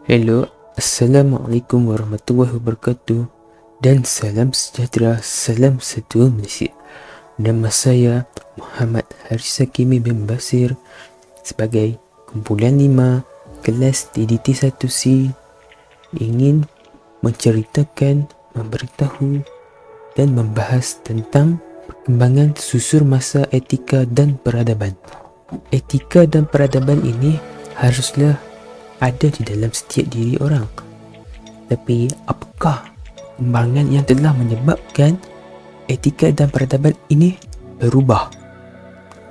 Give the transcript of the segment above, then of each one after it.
Hello, Assalamualaikum warahmatullahi wabarakatuh dan salam sejahtera, salam satu Malaysia. Nama saya Muhammad Haris Hakimi bin Basir sebagai kumpulan 5 kelas DDT 1C ingin menceritakan, memberitahu dan membahas tentang perkembangan susur masa etika dan peradaban. Etika dan peradaban ini haruslah ada di dalam setiap diri orang. Tapi apakah perkembangan yang telah menyebabkan etika dan peradaban ini berubah?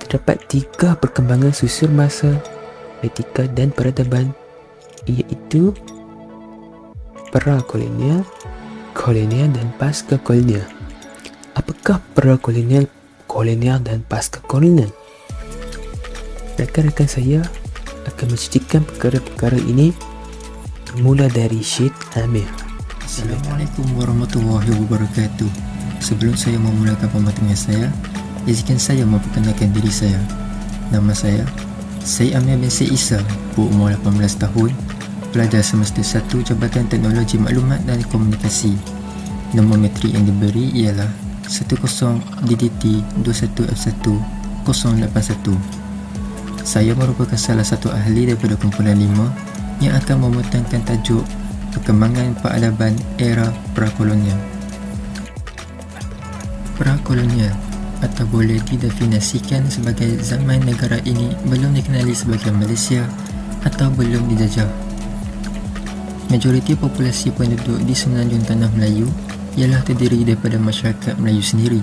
Terdapat 3 perkembangan susur masa etika dan peradaban, iaitu pra-kolonial, kolonial dan pasca kolonial. Apakah pra-kolonial, kolonial dan pasca kolonial? Rakan-rakan saya akan menceritakan perkara-perkara ini bermula dari Syed Amir. Assalamualaikum warahmatullahi wabarakatuh. Sebelum saya memulakan pembahasan saya, izinkan saya memperkenalkan diri saya. Nama saya Syed Amir bin Syed Isa, berumur 18 tahun, pelajar semester 1 Jabatan Teknologi Maklumat dan Komunikasi. Nombor metrik yang diberi ialah 10 DDT 21F1 081. Saya merupakan salah satu ahli daripada kumpulan 5 yang akan memuatkan tajuk perkembangan peradaban era prakolonial. Prakolonial atau boleh didefinisikan sebagai zaman negara ini belum dikenali sebagai Malaysia atau belum dijajah. Majoriti populasi penduduk di semenanjung tanah Melayu ialah terdiri daripada masyarakat Melayu sendiri.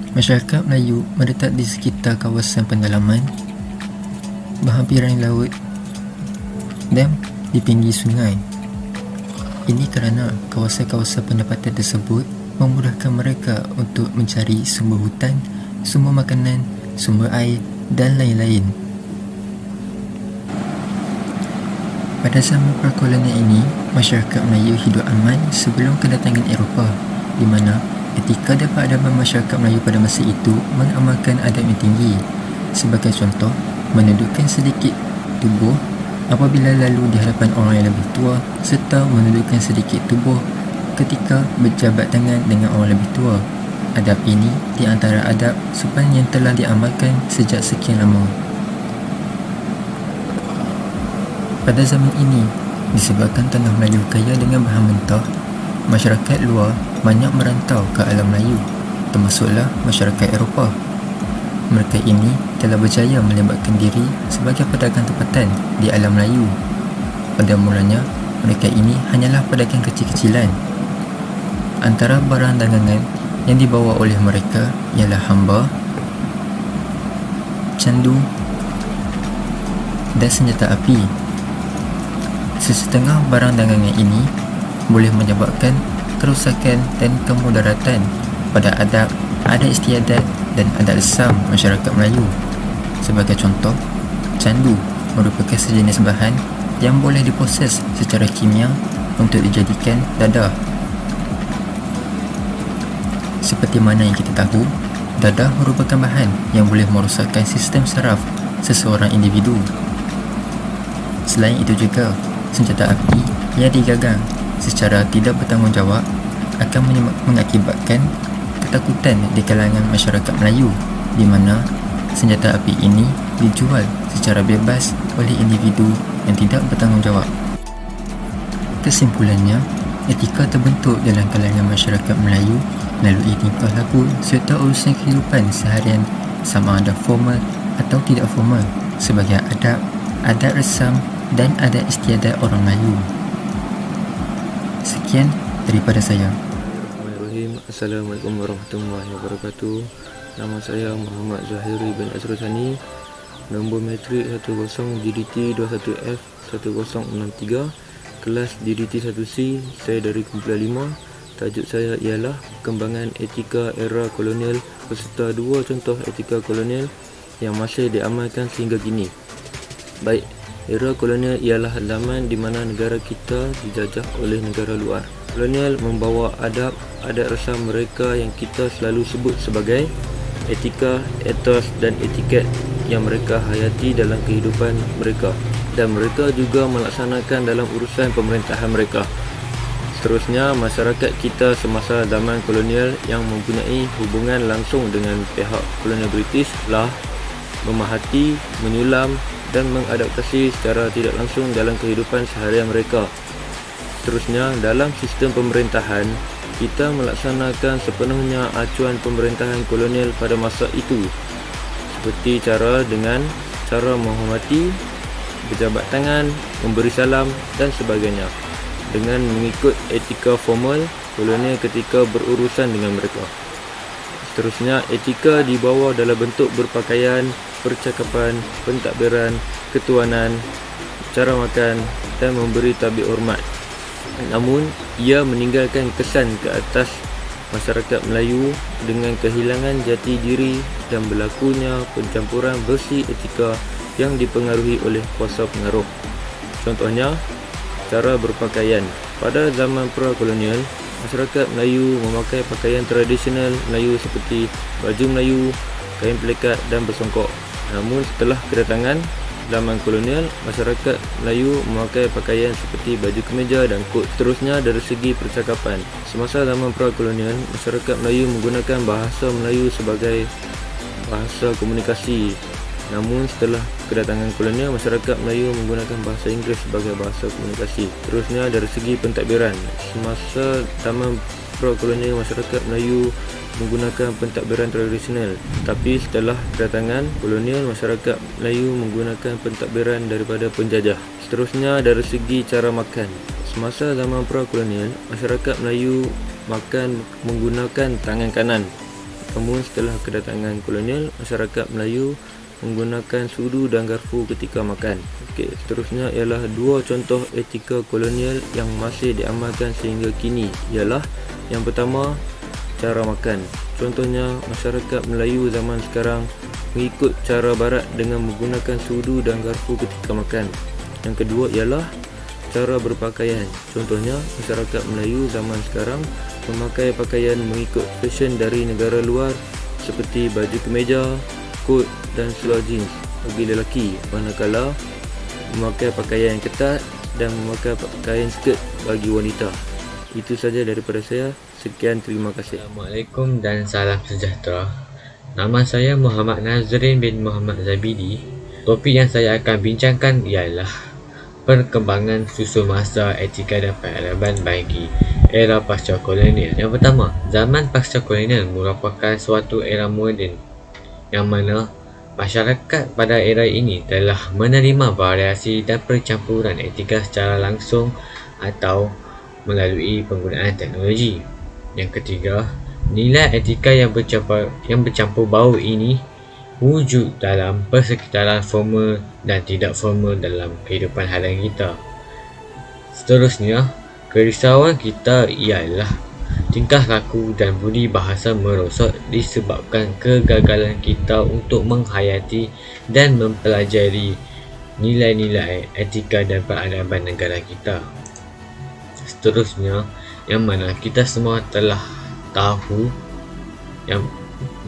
Masyarakat Melayu menetap di sekitar kawasan pendalaman, berhampiran laut dan di pinggir sungai. Ini kerana kawasan-kawasan pendapatan tersebut memudahkan mereka untuk mencari sumber hutan, sumber makanan, sumber air dan lain-lain. Pada zaman prakolonial ini, masyarakat Melayu hidup aman sebelum kedatangan Eropah, di mana etika dan peradaban masyarakat Melayu pada masa itu mengamalkan adab yang tinggi. Sebagai contoh, menundukkan sedikit tubuh apabila lalu di hadapan orang yang lebih tua, serta menundukkan sedikit tubuh ketika berjabat tangan dengan orang lebih tua. Adab ini di antara adab sopan yang telah diamalkan sejak sekian lama. Pada zaman ini, disebabkan tanah Melayu kaya dengan bahan mentah, masyarakat luar banyak merantau ke alam Melayu, termasuklah masyarakat Eropah. Mereka ini telah berjaya melibatkan diri sebagai pedagang tempatan di alam Melayu. Pada mulanya, mereka ini hanyalah pedagang kecil-kecilan. Antara barang dagangan yang dibawa oleh mereka ialah hamba, candu dan senjata api. Sesetengah barang dagangan ini boleh menyebabkan kerosakan dan kemudaratan pada adab, adat istiadat dan adat lesam masyarakat Melayu. Sebagai contoh, candu merupakan sejenis bahan yang boleh diproses secara kimia untuk dijadikan dadah. Seperti mana yang kita tahu, dadah merupakan bahan yang boleh merosakkan sistem saraf seseorang individu. Selain itu juga, senjata api yang digagang secara tidak bertanggungjawab akan mengakibatkan ketakutan di kalangan masyarakat Melayu, di mana senjata api ini dijual secara bebas oleh individu yang tidak bertanggungjawab. Kesimpulannya, etika terbentuk dalam kalangan masyarakat Melayu melalui tingkah laku serta urusan kehidupan seharian, sama ada formal atau tidak formal, sebagai adab, adat resam dan adat istiadat orang Melayu. Sekian daripada saya. Bismillahirrahmanirrahim. Assalamualaikum warahmatullahi wabarakatuh. Nama saya Muhammad Zahiri bin Asrul-Sani. Nombor metrik 10 DDT 21F 1063. Kelas DDT 1C. Saya dari kumpulan 5. Tajuk saya ialah perkembangan etika era kolonial beserta 2 contoh etika kolonial yang masih diamalkan sehingga kini. Baik, era kolonial ialah zaman di mana negara kita dijajah oleh negara luar. Kolonial membawa adab, adat resam mereka yang kita selalu sebut sebagai etika, etos dan etiket yang mereka hayati dalam kehidupan mereka dan mereka juga melaksanakan dalam urusan pemerintahan mereka. Seterusnya, masyarakat kita semasa zaman kolonial yang mempunyai hubungan langsung dengan pihak kolonial British telah memahati, menyulam dan mengadaptasi secara tidak langsung dalam kehidupan seharian mereka. Seterusnya, dalam sistem pemerintahan, kita melaksanakan sepenuhnya acuan pemerintahan kolonial pada masa itu, seperti dengan cara menghormati, berjabat tangan, memberi salam dan sebagainya, dengan mengikut etika formal kolonial ketika berurusan dengan mereka. Seterusnya, etika dibawa dalam bentuk berpakaian, percakapan, pentadbiran, ketuanan, cara makan dan memberi tabik hormat. Namun, ia meninggalkan kesan ke atas masyarakat Melayu dengan kehilangan jati diri dan berlakunya pencampuran versi etika yang dipengaruhi oleh kuasa pengaruh. Contohnya, cara berpakaian. Pada zaman pra-kolonial, masyarakat Melayu memakai pakaian tradisional Melayu seperti baju Melayu, kain pelikat dan bersongkok. Namun setelah kedatangan zaman kolonial, masyarakat Melayu memakai pakaian seperti baju kemeja dan kot. Seterusnya, dari segi percakapan. Semasa zaman pra-kolonial, masyarakat Melayu menggunakan bahasa Melayu sebagai bahasa komunikasi. Namun setelah kedatangan kolonial, masyarakat Melayu menggunakan bahasa Inggeris sebagai bahasa komunikasi. Terusnya, dari segi pentadbiran. Semasa zaman pra-kolonial, masyarakat Melayu menggunakan pentadbiran tradisional. Tapi setelah kedatangan kolonial, masyarakat Melayu menggunakan pentadbiran daripada penjajah. Seterusnya, dari segi cara makan. Semasa zaman pra-kolonial, masyarakat Melayu makan menggunakan tangan kanan. Namun setelah kedatangan kolonial, masyarakat Melayu menggunakan sudu dan garpu ketika makan. Seterusnya ialah dua contoh etika kolonial yang masih diamalkan sehingga kini. Ialah yang pertama, cara makan. Contohnya, masyarakat Melayu zaman sekarang mengikut cara barat dengan menggunakan sudu dan garpu ketika makan. Yang kedua ialah cara berpakaian. Contohnya, masyarakat Melayu zaman sekarang memakai pakaian mengikut fashion dari negara luar seperti baju kemeja, kot dan seluar jeans bagi lelaki, manakala memakai pakaian yang ketat dan memakai pakaian skirt bagi wanita. Itu saja daripada saya. Sekian, terima kasih. Assalamualaikum dan salam sejahtera. Nama saya Muhammad Nazrin bin Muhammad Zabidi. Topik yang saya akan bincangkan ialah perkembangan susul masa etika dan peradaban bagi era pasca kolonial. Yang pertama, zaman pasca kolonial merupakan suatu era moden yang mana masyarakat pada era ini telah menerima variasi dan percampuran etika secara langsung atau melalui penggunaan teknologi. Yang ketiga, nilai etika yang bercampur baur ini wujud dalam persekitaran formal dan tidak formal dalam kehidupan harian kita. Seterusnya, kerisauan kita ialah tingkah laku dan budi bahasa merosot disebabkan kegagalan kita untuk menghayati dan mempelajari nilai-nilai etika dan peradaban negara kita. Seterusnya, yang mana kita semua telah tahu yang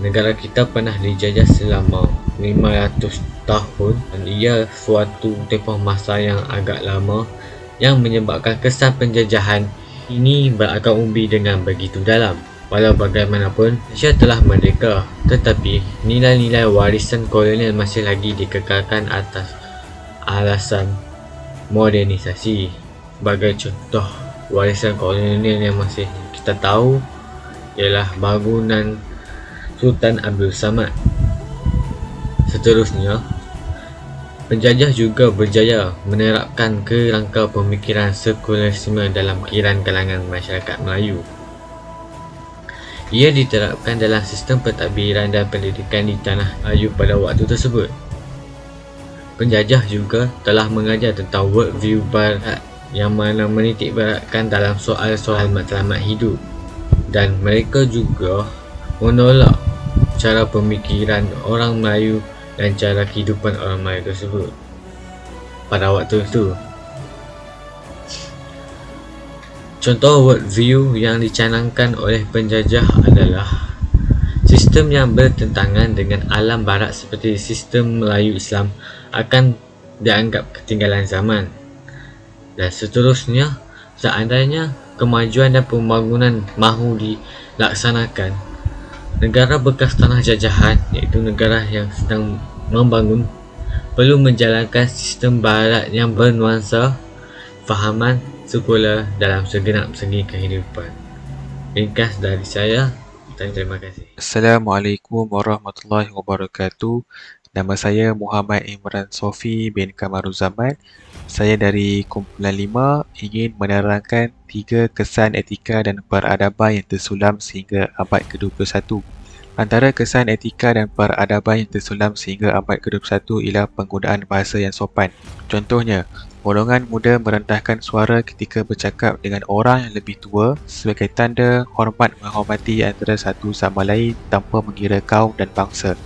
negara kita pernah dijajah selama 500 tahun dan ia suatu tempoh masa yang agak lama yang menyebabkan kesan penjajahan ini berakar umbi dengan begitu dalam. Walau bagaimanapun, Malaysia telah merdeka, tetapi nilai-nilai warisan kolonial masih lagi dikekalkan atas alasan modernisasi. Sebagai contoh, warisan kolonial yang masih kita tahu ialah bangunan Sultan Abdul Samad. Seterusnya, penjajah juga berjaya menerapkan kerangka pemikiran sekularisme dalam fikiran kalangan masyarakat Melayu. Ia diterapkan dalam sistem pentadbiran dan pendidikan di tanah Melayu pada waktu tersebut. Penjajah juga telah mengajar tentang worldview barat yang mana menitik beratkan dalam soal-soal matlamat hidup, dan mereka juga menolak cara pemikiran orang Melayu dan cara kehidupan orang Melayu tersebut pada waktu itu. Contoh worldview yang dicanangkan oleh penjajah adalah sistem yang bertentangan dengan alam barat seperti sistem Melayu Islam akan dianggap ketinggalan zaman. Dan seterusnya, seandainya kemajuan dan pembangunan mahu dilaksanakan, negara bekas tanah jajahan, iaitu negara yang sedang membangun, perlu menjalankan sistem barat yang bernuansa fahaman sekular dalam segenap segi kehidupan. Ringkas dari saya, dan terima kasih. Assalamualaikum warahmatullahi wabarakatuh. Nama saya Muhammad Imran Sofi bin Kamaruzaman. Saya dari kumpulan 5 ingin menerangkan 3 kesan etika dan peradaban yang tersulam sehingga abad ke-21. Antara kesan etika dan peradaban yang tersulam sehingga abad ke-21 ialah penggunaan bahasa yang sopan. Contohnya, golongan muda merendahkan suara ketika bercakap dengan orang yang lebih tua sebagai tanda hormat menghormati antara satu sama lain tanpa mengira kaum dan bangsa.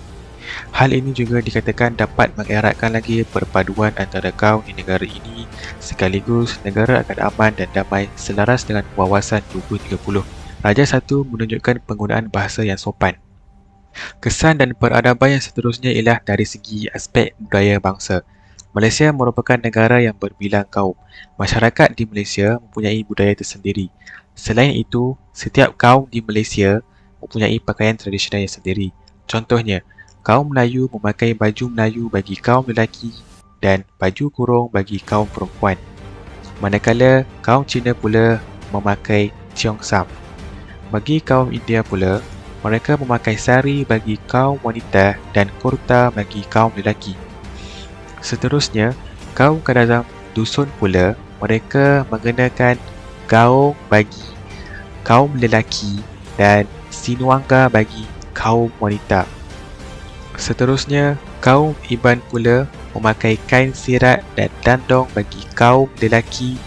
Hal ini juga dikatakan dapat mengeratkan lagi perpaduan antara kaum di negara ini sekaligus negara akan aman dan damai selaras dengan wawasan 2030. Raja 1 menunjukkan penggunaan bahasa yang sopan. Kesan dan peradaban yang seterusnya ialah dari segi aspek budaya bangsa. Malaysia merupakan negara yang berbilang kaum. Masyarakat di Malaysia mempunyai budaya tersendiri. Selain itu, setiap kaum di Malaysia mempunyai pakaian tradisional yang sendiri. Contohnya, kaum Melayu memakai baju Melayu bagi kaum lelaki dan baju kurung bagi kaum perempuan. Manakala kaum Cina pula memakai cheongsam. Bagi kaum India pula, mereka memakai sari bagi kaum wanita dan kurta bagi kaum lelaki. Seterusnya, kaum Kadazan dusun pula, mereka mengenakan gaung bagi kaum lelaki dan sinuangga bagi kaum wanita. Seterusnya, kaum Iban pula memakai kain sirat dan dandong bagi kaum lelaki,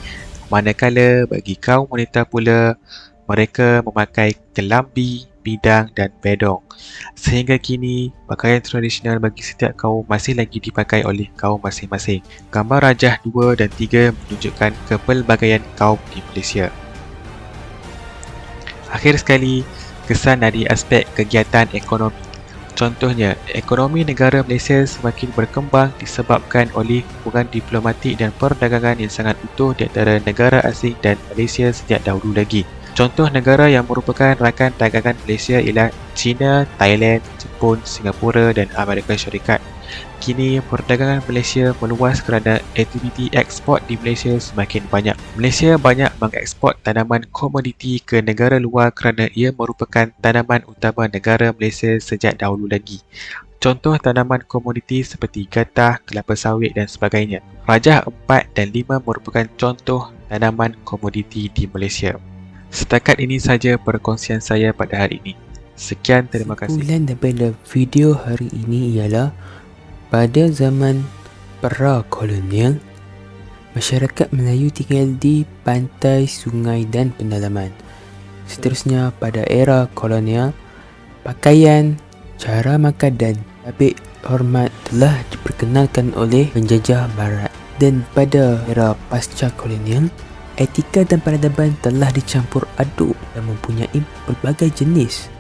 manakala bagi kaum wanita pula mereka memakai kelambi, bidang dan bedong. Sehingga kini, pakaian tradisional bagi setiap kaum masih lagi dipakai oleh kaum masing-masing. Gambar rajah 2 dan 3 menunjukkan kepelbagaian kaum di Malaysia. Akhir sekali, kesan dari aspek kegiatan ekonomi. Contohnya, ekonomi negara Malaysia semakin berkembang disebabkan oleh hubungan diplomatik dan perdagangan yang sangat utuh di antara negara asing dan Malaysia sejak dahulu lagi. Contoh negara yang merupakan rakan dagangan Malaysia ialah China, Thailand, Jepun, Singapura dan Amerika Syarikat. Kini, perdagangan Malaysia meluas kerana aktiviti ekspor di Malaysia semakin banyak. Malaysia banyak mengekspor tanaman komoditi ke negara luar kerana ia merupakan tanaman utama negara Malaysia sejak dahulu lagi. Contoh tanaman komoditi seperti gatah, kelapa sawit dan sebagainya. Rajah 4 dan 5 merupakan contoh tanaman komoditi di Malaysia. Setakat ini saja perkongsian saya pada hari ini. Sekian, terima kasih. Kesimpulan daripada video hari ini ialah pada zaman pra-kolonial, masyarakat Melayu tinggal di pantai, sungai dan pendalaman. Seterusnya, pada era kolonial, pakaian, cara makan dan tabik hormat telah diperkenalkan oleh penjajah barat. Dan pada era pasca kolonial, etika dan peradaban telah dicampur aduk dan mempunyai pelbagai jenis.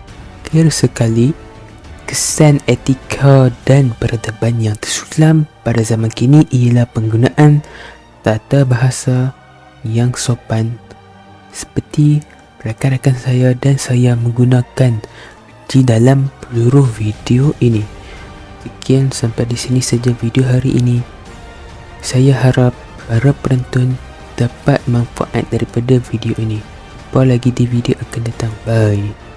Clear sekali, kesan etika dan peradaban yang tersulam pada zaman kini ialah penggunaan tata bahasa yang sopan seperti rakan-rakan saya dan saya menggunakan di dalam seluruh video ini. Sekian, sampai di sini saja video hari ini. Saya harap para penonton dapat manfaat daripada video ini. Jumpa lagi di video akan datang. Bye.